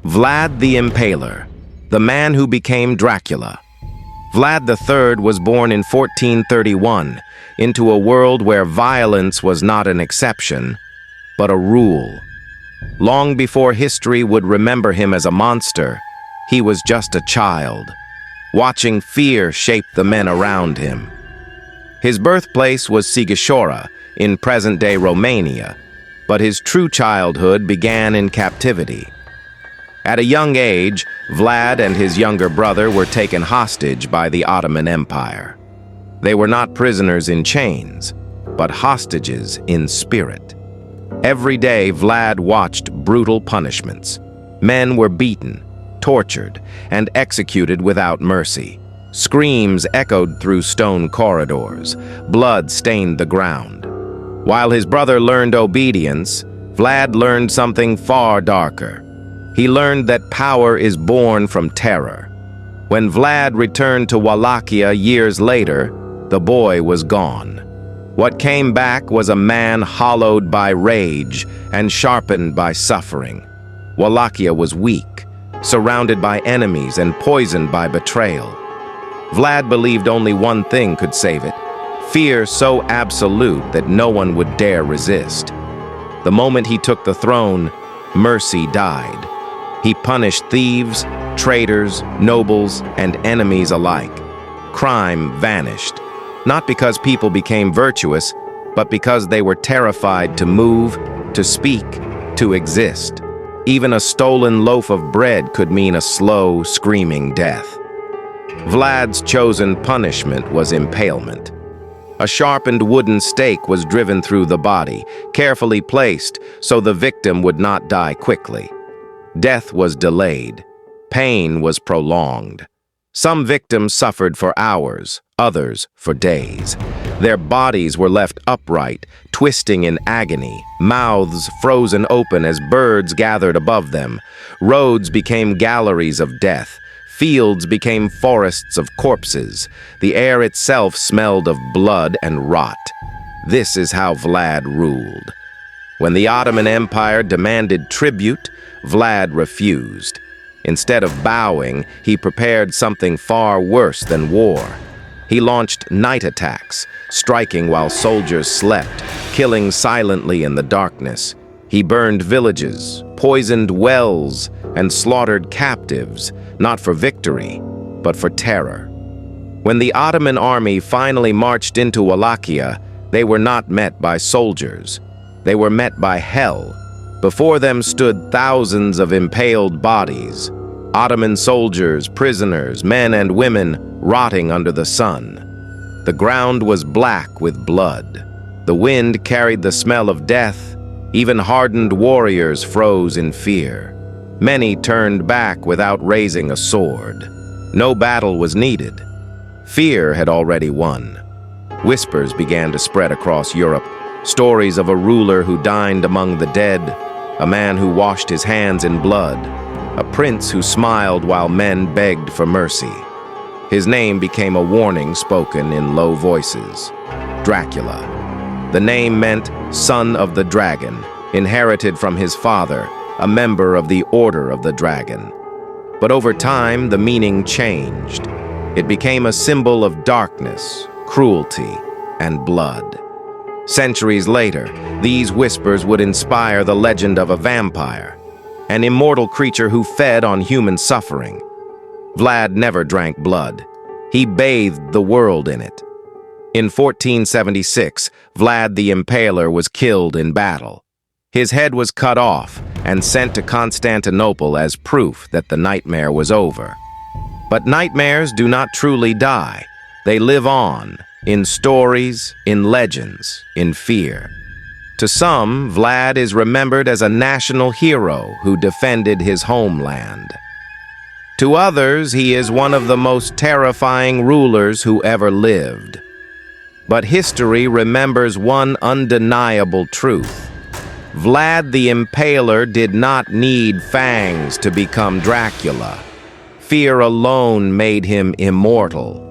Vlad the Impaler, the man who became Dracula. Vlad III was born in 1431 into a world where violence was not an exception, but a rule. Long before history would remember him as a monster, he was just a child, watching fear shape the men around him. His birthplace was Sighișoara, in present-day Romania, but his true childhood began in captivity. At a young age, Vlad and his younger brother were taken hostage by the Ottoman Empire. They were not prisoners in chains, but hostages in spirit. Every day, Vlad watched brutal punishments. Men were beaten, tortured, and executed without mercy. Screams echoed through stone corridors. Blood stained the ground. While his brother learned obedience, Vlad learned something far darker. He learned that power is born from terror. When Vlad returned to Wallachia years later, the boy was gone. What came back was a man hollowed by rage and sharpened by suffering. Wallachia was weak, surrounded by enemies and poisoned by betrayal. Vlad believed only one thing could save it: fear so absolute that no one would dare resist. The moment he took the throne, mercy died. He punished thieves, traitors, nobles, and enemies alike. Crime vanished, not because people became virtuous, but because they were terrified to move, to speak, to exist. Even a stolen loaf of bread could mean a slow, screaming death. Vlad's chosen punishment was impalement. A sharpened wooden stake was driven through the body, carefully placed so the victim would not die quickly. Death was delayed. Pain was prolonged. Some victims suffered for hours, others for days. Their bodies were left upright, twisting in agony, mouths frozen open as birds gathered above them. Roads became galleries of death. Fields became forests of corpses. The air itself smelled of blood and rot. This is how Vlad ruled. When the Ottoman Empire demanded tribute, Vlad refused. Instead of bowing, he prepared something far worse than war. He launched night attacks, striking while soldiers slept, killing silently in the darkness. He burned villages, poisoned wells, and slaughtered captives, not for victory, but for terror. When the Ottoman army finally marched into Wallachia, they were not met by soldiers. They were met by hell. Before them stood thousands of impaled bodies, Ottoman soldiers, prisoners, men and women rotting under the sun. The ground was black with blood. The wind carried the smell of death. Even hardened warriors froze in fear. Many turned back without raising a sword. No battle was needed. Fear had already won. Whispers began to spread across Europe, stories of a ruler who dined among the dead, a man who washed his hands in blood, a prince who smiled while men begged for mercy. His name became a warning spoken in low voices: Dracula. The name meant son of the dragon, inherited from his father, a member of the Order of the Dragon. But over time, the meaning changed. It became a symbol of darkness, cruelty, and blood. Centuries later, these whispers would inspire the legend of a vampire, an immortal creature who fed on human suffering. Vlad never drank blood. He bathed the world in it. In 1476, Vlad the Impaler was killed in battle. His head was cut off and sent to Constantinople as proof that the nightmare was over. But nightmares do not truly die. They live on, in stories, in legends, in fear. To some, Vlad is remembered as a national hero who defended his homeland. To others, he is one of the most terrifying rulers who ever lived. But history remembers one undeniable truth. Vlad the Impaler did not need fangs to become Dracula. Fear alone made him immortal.